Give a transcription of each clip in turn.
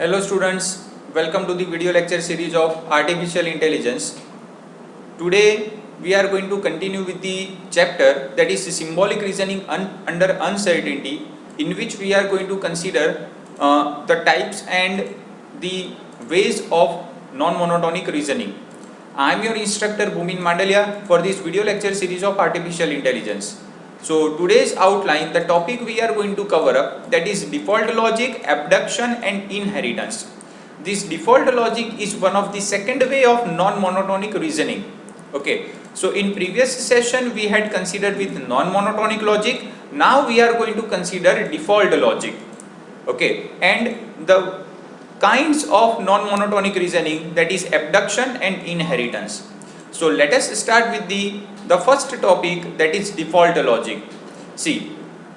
Hello students, welcome to the video lecture series of Artificial Intelligence. Today we are going to continue with the chapter that is symbolic reasoning under uncertainty, in which we are going to consider the types and the ways of non-monotonic reasoning. I am your instructor Bhumin Mandalia for this video lecture series of Artificial Intelligence. So today's outline, the topic we are going to cover up, that is default logic, abduction and inheritance. This default logic is one of the second way of non-monotonic reasoning. Okay, so in previous session we had considered with non-monotonic logic. Now we are going to consider default logic. Okay, and the kinds of non-monotonic reasoning, that is abduction and inheritance. So let us start with the first topic, that is default logic. See,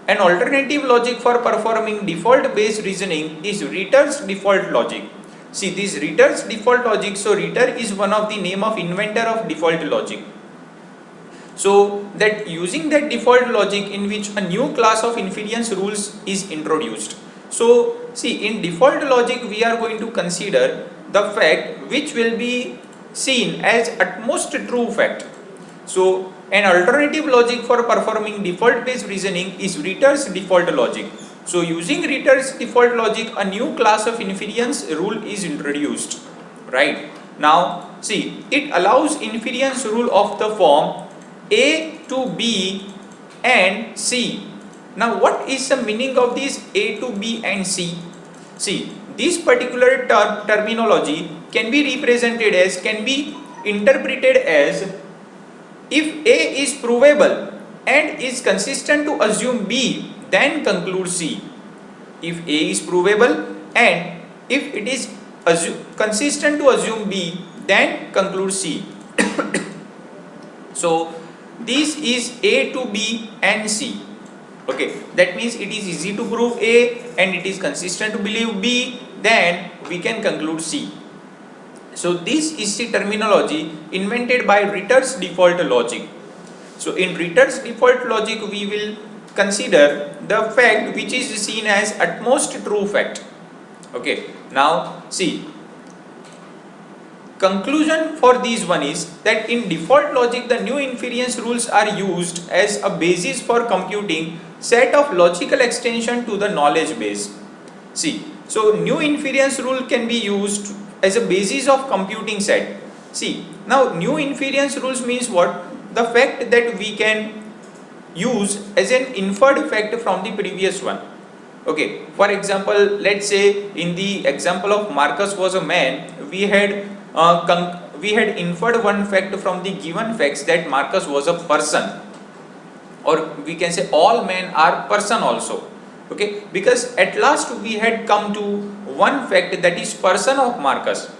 an alternative logic for performing default based reasoning is Ritter's default logic. See, this Ritter's default logic, so Ritter is one of the name of inventor of default logic. So that using that default logic in which a new class of inference rules is introduced. So see, in default logic we are going to consider the fact which will be seen as utmost true fact. So an alternative logic for performing default based reasoning is Ritter's default logic. So using Ritter's default logic, a new class of inference rule is introduced. Right. Now see, it allows inference rule of the form A to B and C. Now what is the meaning of this A to B and C? See, this particular terminology can be represented as, can be interpreted as, if A is provable and is consistent to assume B, then conclude C. If A is provable and if it is consistent to assume B, then conclude C. So this is A to B and C. Okay, that means it is easy to prove A and it is consistent to believe B, then we can conclude C. So this is the terminology invented by Ritter's default logic. So in Ritter's default logic we will consider the fact which is seen as utmost true fact. Okay, now see, conclusion for this one is that in default logic the new inference rules are used as a basis for computing set of logical extension to the knowledge base. See, so new inference rule can be used as a basis of computing set. See, now new inference rules means what? The fact that we can use as an inferred fact from the previous one. Okay, for example, let's say in the example of Marcus was a man, we had inferred one fact from the given facts that Marcus was a person, or we can say all men are person also. Okay, because at last we had come to one fact, that is person of Marcus,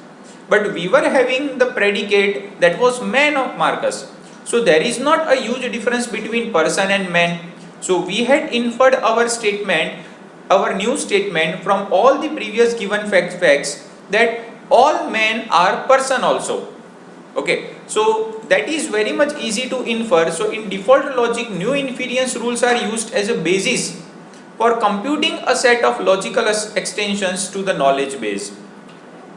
but we were having the predicate that was man of Marcus. So there is not a huge difference between person and man. So we had inferred our statement, our new statement, from all the previous given facts that all men are person also. Okay, so that is very much easy to infer. So in default logic, new inference rules are used as a basis for computing a set of logical extensions to the knowledge base.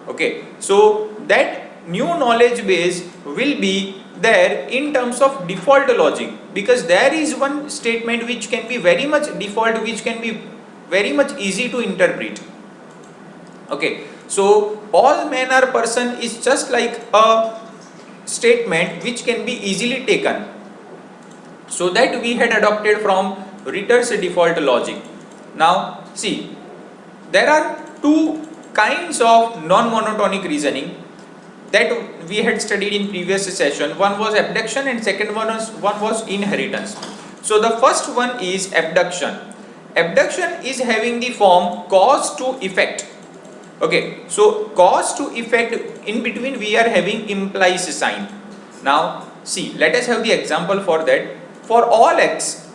Okay, so that new knowledge base will be there in terms of default logic, because there is one statement which can be very much default, which can be very much easy to interpret. Okay, so all men are person is just like a statement which can be easily taken. So that we had adopted from Ritter's default logic. Now see, there are two kinds of non-monotonic reasoning that we had studied in previous session. One was abduction and second one was inheritance. So the first one is abduction. Abduction is having the form cause to effect. Okay, so cause to effect, in between we are having implies sign. Now see, let us have the example for that. For all x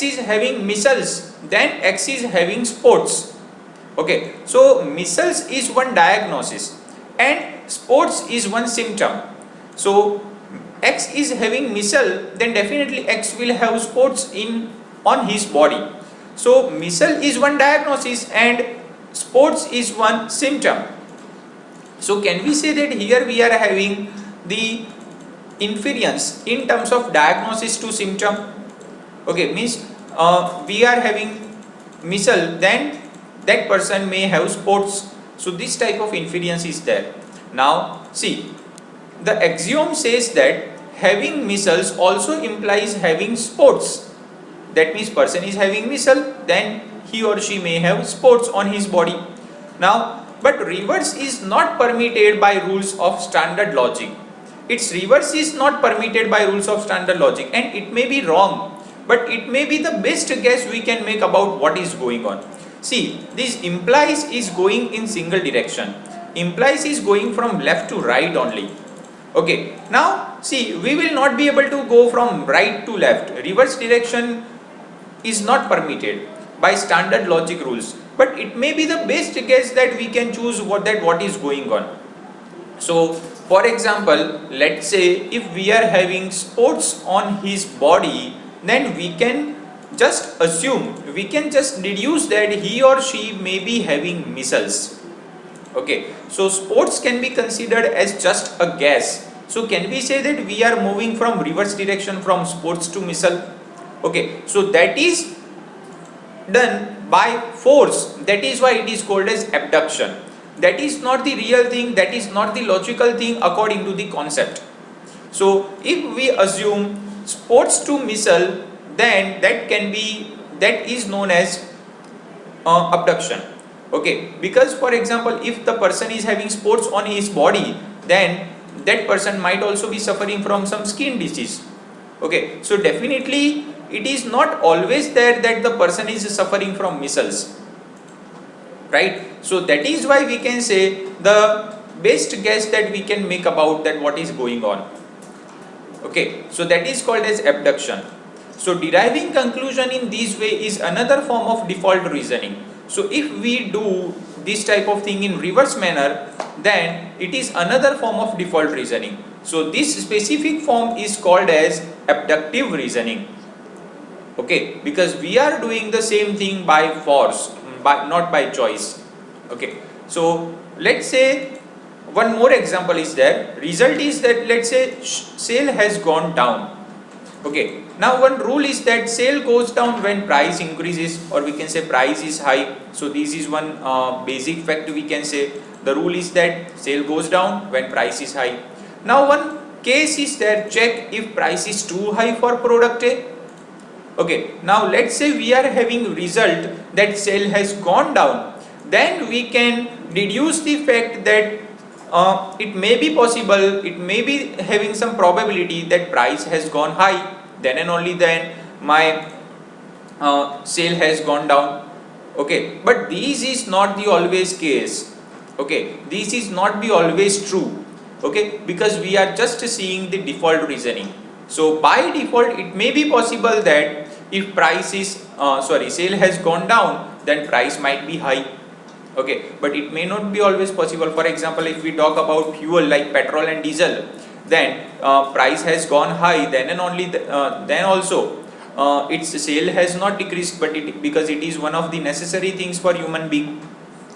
is having missiles, then x is having sports. Okay, so missiles is one diagnosis and sports is one symptom. So x is having missile, then definitely x will have sports on his body. So missile is one diagnosis and sports is one symptom. So can we say that here we are having the inference in terms of diagnosis to symptom? Okay, means we are having missile, then that person may have sports. So this type of inference is there. Now see, the axiom says that having missiles also implies having sports. That means person is having missile, then he or she may have sports on his body. Now, but reverse is not permitted by rules of standard logic. Its reverse is not permitted by rules of standard logic, and it may be wrong, but it may be the best guess we can make about what is going on. See, this implies is going in single direction. Implies is going from left to right only. Okay, now see, we will not be able to go from right to left. Reverse direction is not permitted by standard logic rules, but it may be the best guess that we can choose what is going on. So for example, let's say if we are having spots on his body, then we can just assume, we can just deduce that he or she may be having missiles. Okay, so spots can be considered as just a guess. So can we say that we are moving from reverse direction from sports to missile? Okay, so that is done by force. That is why it is called as abduction. That is not the real thing, that is not the logical thing according to the concept. So if we assume sports to missile, then that is known as abduction. Okay, because for example, if the person is having sports on his body, then that person might also be suffering from some skin disease. Okay, so definitely it is not always there that the person is suffering from missiles, right? So that is why we can say the best guess that we can make about that what is going on. Okay, so that is called as abduction. So deriving conclusion in this way is another form of default reasoning. So if we do this type of thing in reverse manner, then it is another form of default reasoning. So this specific form is called as abductive reasoning. Okay, because we are doing the same thing by force, not by choice. Okay, so let's say one more example is there. Result is that let's say sale has gone down. Okay, now one rule is that sale goes down when price increases, or we can say price is high. So this is one basic fact we can say. The rule is that sale goes down when price is high. Now one case is there, check if price is too high for product A. Okay, now let's say we are having result that sale has gone down. Then we can deduce the fact that it may be possible, it may be having some probability that price has gone high, then and only then my sale has gone down. Okay, but this is not the always case. Okay, this is not be always true. Okay, because we are just seeing the default reasoning. So by default it may be possible that if price is sale has gone down, then price might be high. Okay, but it may not be always possible. For example, if we talk about fuel like petrol and diesel, then price has gone high, then and only then also its sale has not decreased, but because it is one of the necessary things for human being.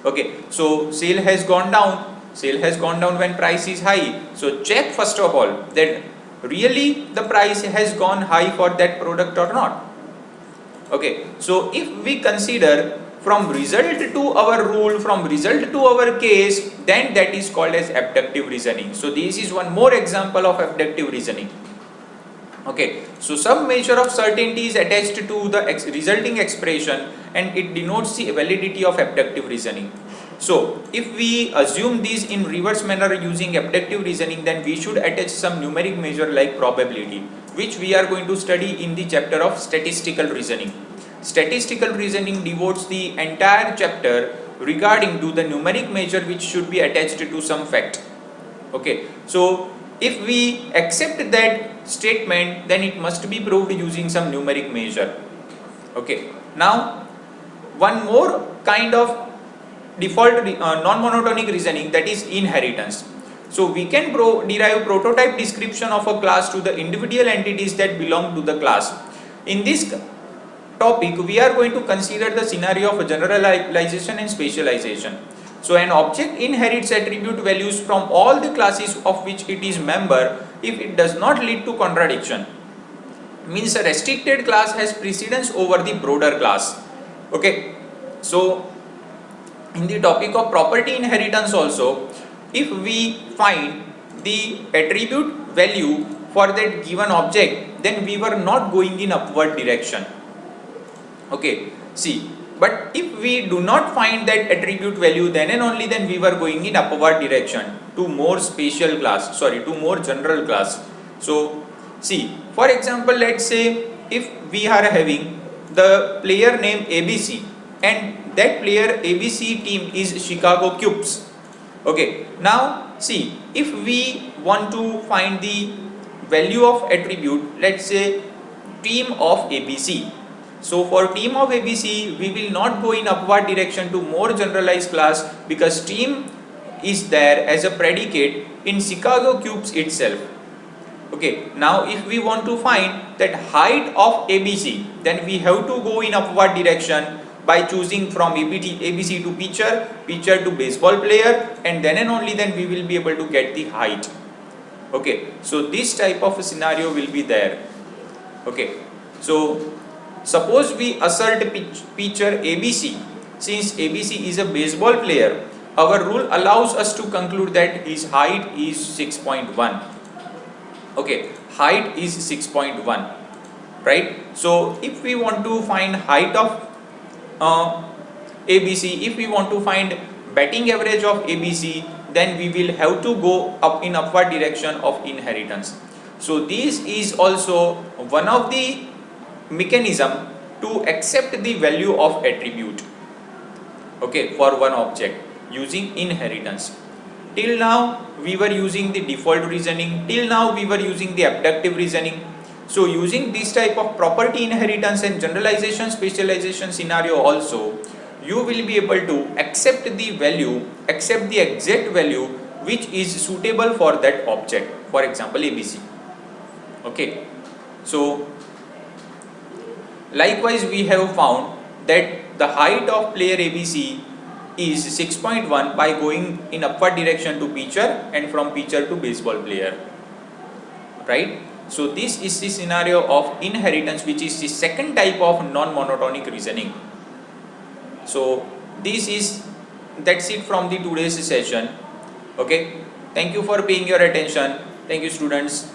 Okay, so sale has gone down when price is high. So check first of all that really the price has gone high for that product or not. Okay, so if we consider from result to our rule, from result to our case, then that is called as abductive reasoning. So this is one more example of abductive reasoning. Okay, so some measure of certainty is attached to the resulting expression, and it denotes the validity of abductive reasoning. So if we assume this in reverse manner using abductive reasoning, then we should attach some numeric measure like probability, which we are going to study in the chapter of statistical reasoning. Statistical reasoning devotes the entire chapter regarding to the numeric measure which should be attached to some fact. Okay, so if we accept that statement, then it must be proved using some numeric measure. Okay, now one more kind of default non-monotonic reasoning, that is inheritance. So we can derive prototype description of a class to the individual entities that belong to the class. In this topic, we are going to consider the scenario of generalization and specialization. So an object inherits attribute values from all the classes of which it is member if it does not lead to contradiction. Means a restricted class has precedence over the broader class. Okay, so in the topic of property inheritance also, if we find the attribute value for that given object, then we were not going in upward direction. Okay, see, but if we do not find that attribute value, then and only then we were going in upward direction to more special class, to more general class. So see, for example, let's say if we are having the player name ABC and that player ABC team is Chicago Cubes. Okay, now see, if we want to find the value of attribute, let's say team of ABC. So for team of ABC, we will not go in upward direction to more generalized class because team is there as a predicate in Chicago Cubes itself. Okay, now if we want to find that height of ABC, then we have to go in upward direction by choosing from ABC to pitcher, pitcher to baseball player, and then and only then we will be able to get the height. Okay, so this type of scenario will be there. Okay, so suppose we assert pitcher ABC. Since ABC is a baseball player, our rule allows us to conclude that his height is 6.1. Okay, height is 6.1, right? So if we want to find height of ABC, if we want to find batting average of ABC, then we will have to go up in upward direction of inheritance. So this is also one of the mechanism to accept the value of attribute, okay, for one object using inheritance. Till now we were using the default reasoning, till now we were using the abductive reasoning. So using this type of property inheritance and generalization specialization scenario also, you will be able to accept the value, accept the exact value which is suitable for that object, for example ABC. Okay, so likewise we have found that the height of player ABC is 6.1 by going in upward direction to pitcher and from pitcher to baseball player, right? So this is the scenario of inheritance, which is the second type of non-monotonic reasoning. So that's it from the today's session. Okay, thank you for paying your attention. Thank you, students.